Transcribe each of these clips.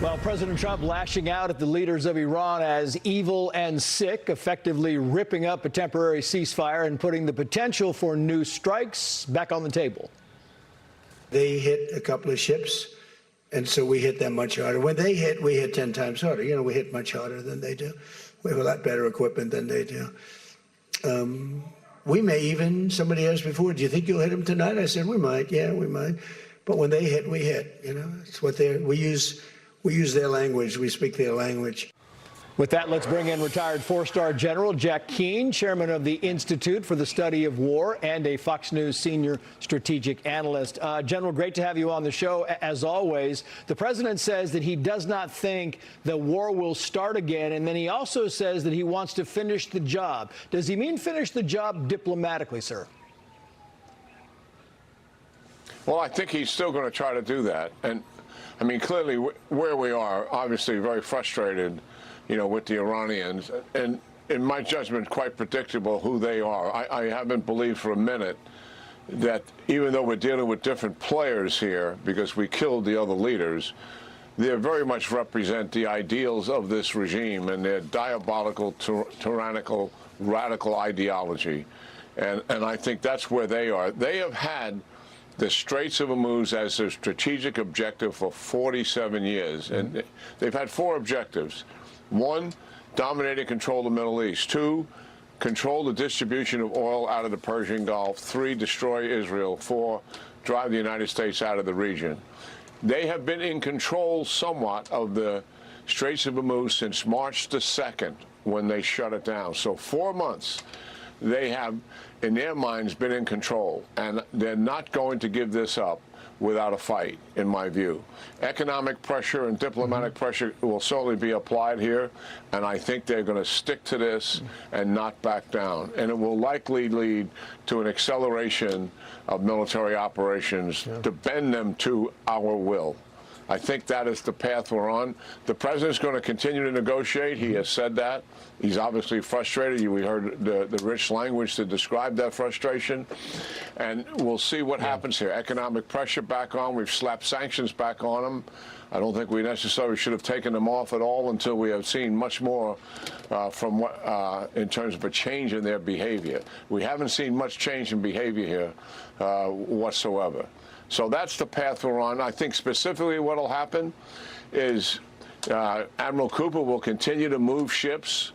Well, President Trump lashing out at the leaders of Iran as evil and sick, effectively ripping up a temporary ceasefire and putting the potential for new strikes back on the table. They hit a couple of ships, and so we hit them much harder. When they hit, we hit 10 times harder. You know, we hit much harder than they do. We have a lot better equipment than they do. We may even, somebody asked before, do you think you'll hit them tonight? I said, we might. Yeah, we might. But when they hit, we hit. You know, it's what we use their language. We speak their language. With that, let's bring in retired four-star General Jack Keane, chairman of the Institute for the Study of War and a Fox News senior strategic analyst. General, great to have you on the show, as always. The president says that he does not think the war will start again, and then he also says that he wants to finish the job. Does he mean finish the job diplomatically, sir? Well, I think he's still going to try to do that. And I mean, clearly, where we are, obviously very frustrated, you know, with the Iranians, and in my judgment, quite predictable who they are. I haven't believed for a minute that even though we're dealing with different players here, because we killed the other leaders, they very much represent the ideals of this regime and their diabolical, tyrannical, radical ideology. And I think that's where they are. They have had the Straits of Hormuz as their strategic objective for 47 years. And they've had four objectives. One, dominate and control the Middle East. Two, control the distribution of oil out of the Persian Gulf. Three, destroy Israel. Four, drive the United States out of the region. They have been in control somewhat of the Straits of Hormuz since March the 2nd, when they shut it down. So 4 months. They have, in their minds, been in control, and they're not going to give this up without a fight, in my view. Economic pressure and diplomatic pressure will certainly be applied here, and I think they're going to stick to this and not back down. And it will likely lead to an acceleration of military operations to bend them to our will. I think that is the path we're on. The president's going to continue to negotiate. He has said that. He's obviously frustrated. We heard the rich language to describe that frustration. And we'll see what happens here. Economic pressure back on. We've slapped sanctions back on them. I don't think we necessarily should have taken them off at all until we have seen much more in terms of a change in their behavior. We haven't seen much change in behavior here whatsoever. So that's the path we're on. I think specifically what will happen is Admiral Cooper will continue to move ships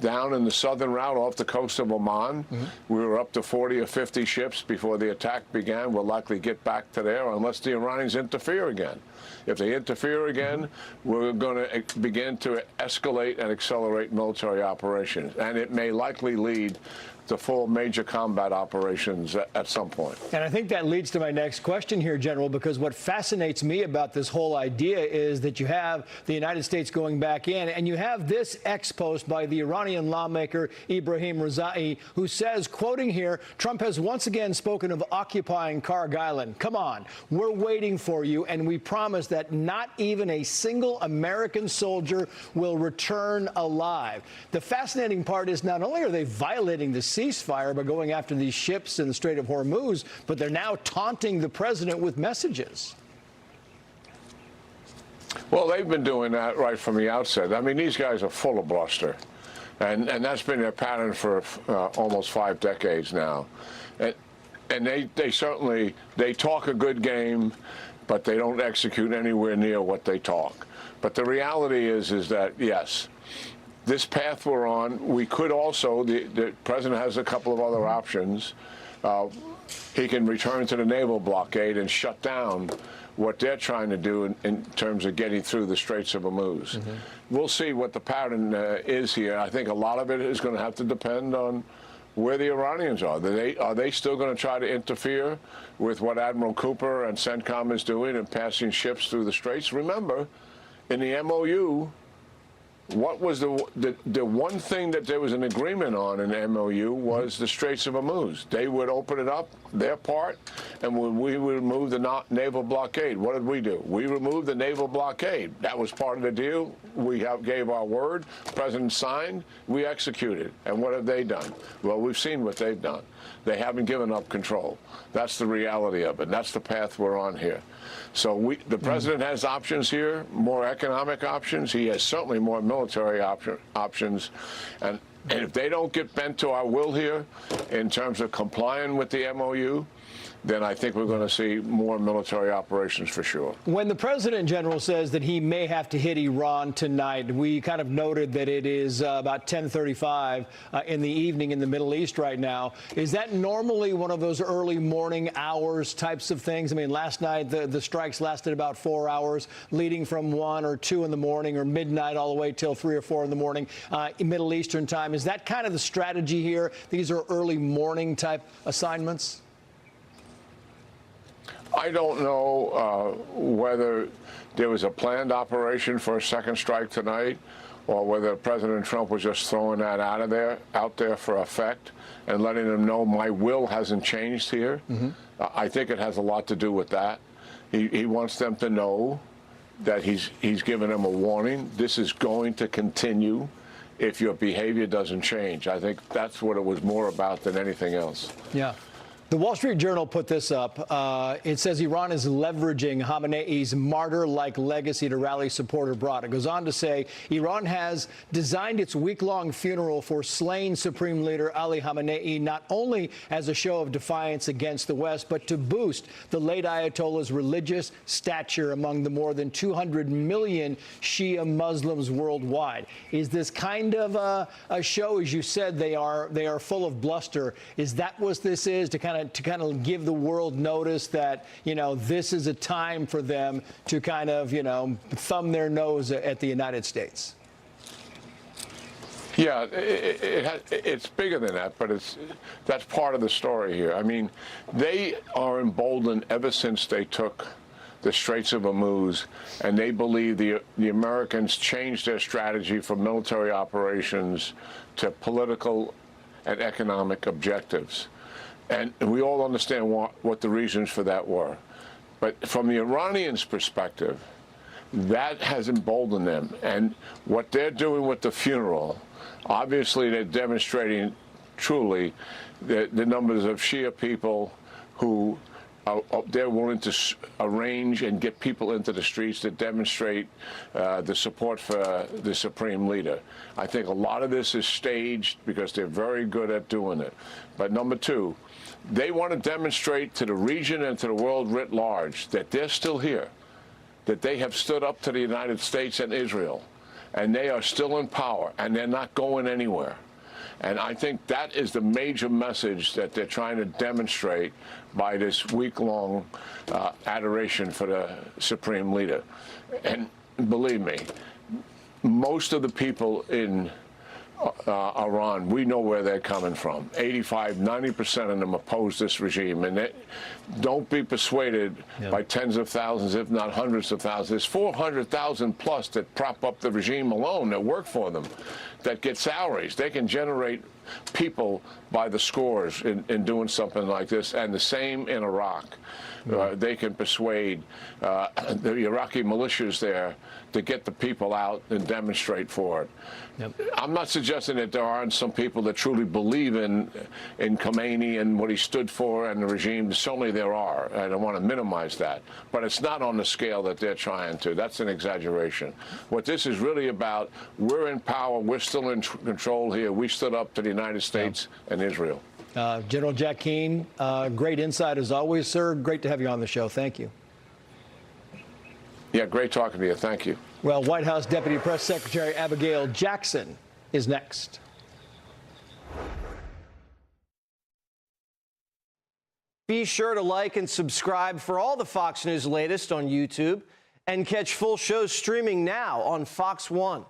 down in the southern route off the coast of Oman. We were up to 40 or 50 ships before the attack began. We'll likely get back to there unless the Iranians interfere again. If they interfere again, we're going to begin to escalate and accelerate military operations. And it may likely lead to full major combat operations at some point. And I think that leads to my next question here, General, because what fascinates me about this whole idea is that you have the United States going back in, and you have this ex-post by the Iranian lawmaker Ibrahim Rezai, who says, quoting here, Trump has once again spoken of occupying Karg Island. Come on, we're waiting for you, and we promise that not even a single American soldier will return alive. The fascinating part is not only are they violating the ceasefire by going after these ships in the Strait of Hormuz, but they're now taunting the president with messages. Well, they've been doing that right from the outset. I mean, these guys are full of bluster, and that's been their pattern for almost 5 decades now. And they certainly talk a good game, but they don't execute anywhere near what they talk. But the reality is that, yes, this path we're on, we could also, the president has a couple of other options. He can return to the naval blockade and shut down what they're trying to do in terms of getting through the Straits of Hormuz. We'll see what the pattern is here. I think a lot of it is going to have to depend on where the Iranians are. Are they still going to try to interfere with what Admiral Cooper and CENTCOM is doing and passing ships through the Straits? Remember, in the MOU, what was the one thing that there was an agreement on in the MOU was the Straits of Hormuz. They would open it up, their part, and we would remove the naval blockade. What did we do? We removed the naval blockade. That was part of the deal. We gave our word. The president signed. We executed. And what have they done? Well, we've seen what they've done. They haven't given up control. That's the reality of it. That's the path we're on here. So the president has options here, more economic options. He has certainly more military options. And if they don't get bent to our will here in terms of complying with the MOU, then I think we're going to see more military operations for sure. When the President General says that he may have to hit Iran tonight, we kind of noted that it is about 10:35 in the evening in the Middle East right now. Is that normally one of those early morning hours types of things? I mean, last night the strikes lasted about 4 hours, leading from 1 or 2 in the morning or midnight all the way till 3 or 4 in the morning, Middle Eastern time. Is that kind of the strategy here? These are early morning type assignments? I don't know whether there was a planned operation for a second strike tonight, or whether President Trump was just throwing that out there for effect and letting them know my will hasn't changed here. I think it has a lot to do with that. He wants them to know that he's given them a warning. This is going to continue if your behavior doesn't change. I think that's what it was more about than anything else. Yeah. The Wall Street Journal put this up. It says Iran is leveraging Khamenei's martyr-like legacy to rally support abroad. It goes on to say Iran has designed its week-long funeral for slain Supreme Leader Ali Khamenei not only as a show of defiance against the West, but to boost the late Ayatollah's religious stature among the more than 200 million Shia Muslims worldwide. Is this kind of a show? As you said, they are full of bluster. Is that what this is, to kind of give the world notice that, you know, this is a time for them to kind of, you know, thumb their nose at the United States? Yeah, it's bigger than that, but that's part of the story here. I mean, they are emboldened ever since they took the Straits of Hormuz, and they believe the Americans changed their strategy from military operations to political and economic objectives. And we all understand what the reasons for that were. But from the Iranians' perspective, that has emboldened them. And what they're doing with the funeral, obviously they're demonstrating truly the numbers of Shia people who they're willing to arrange and get people into the streets to demonstrate the support for the Supreme Leader. I think a lot of this is staged because they're very good at doing it. But number two, they want to demonstrate to the region and to the world writ large that they're still here, that they have stood up to the United States and Israel, and they are still in power, and they're not going anywhere. And I think that is the major message that they're trying to demonstrate by this week-long adoration for the Supreme Leader. And believe me, most of the people in Iran, we know where they're coming from. 85, 90% of them oppose this regime. And don't be persuaded by tens of thousands, if not hundreds of thousands. There's 400,000 plus that prop up the regime alone, that work for them, that get salaries. They can generate people by the scores in doing something like this. And the same in Iraq. They can persuade the Iraqi militias there to get the people out and demonstrate for it. I'm not suggesting that there aren't some people that truly believe in Khomeini and what he stood for and the regime. Certainly there are, and I don't want to minimize that. But it's not on the scale that they're trying to. That's an exaggeration. What this is really about, we're in power, we're still in control here. We stood up to the United States and Israel. General Jack Keane, great insight as always, sir. Great to have you on the show. Thank you. Yeah, great talking to you. Thank you. Well, White House Deputy Press Secretary Abigail Jackson is next. Be sure to like and subscribe for all the Fox News latest on YouTube, and catch full shows streaming now on Fox One.